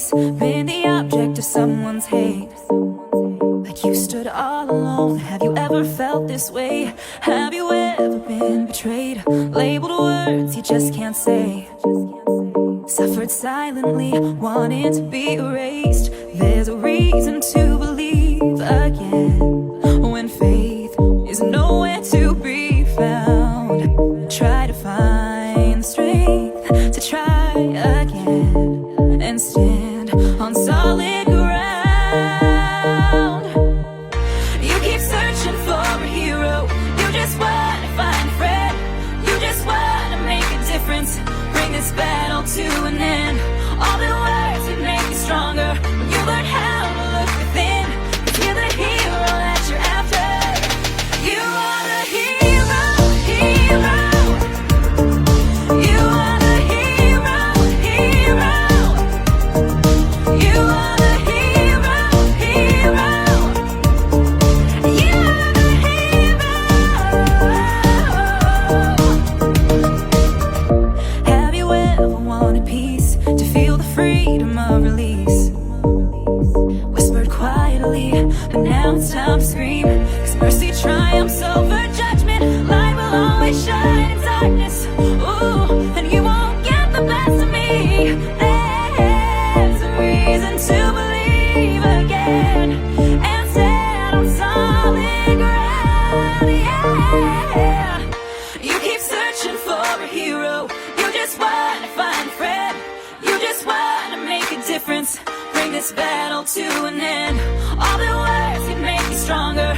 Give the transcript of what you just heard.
face, been the object of someone's hate. Like you stood all alone. Have you ever felt this way? Have you ever been betrayed? Labeled words you just can't say. Suffered silently, wanting to be erased. There's a reason to believe again when faith is nowhere to be found. Try to find the strength to try again and stand on solid ground. You keep searching for a hero. You just want to find a friend. You just want to make a difference. Bring this battle to an end. All the words would make you stronger when you learn how to look within. 'Cause you're the hero that you're after. You are the hero, hero. You are the hero, hero. You are the hero, hero. You are the hero. Have you ever wanted peace, to feel the freedom of release? Whispered quietly, but now it's time to scream. 'Cause mercy triumphs over judgment. Light will always shine in darkness. Ooh, and you won't get the best of me. There's a reason to believe again and stand on solid ground. Yeah. You keep searching for a hero. You just want to find a friend. You just want to make a difference. Bring this battle to an end. All the words can make you stronger.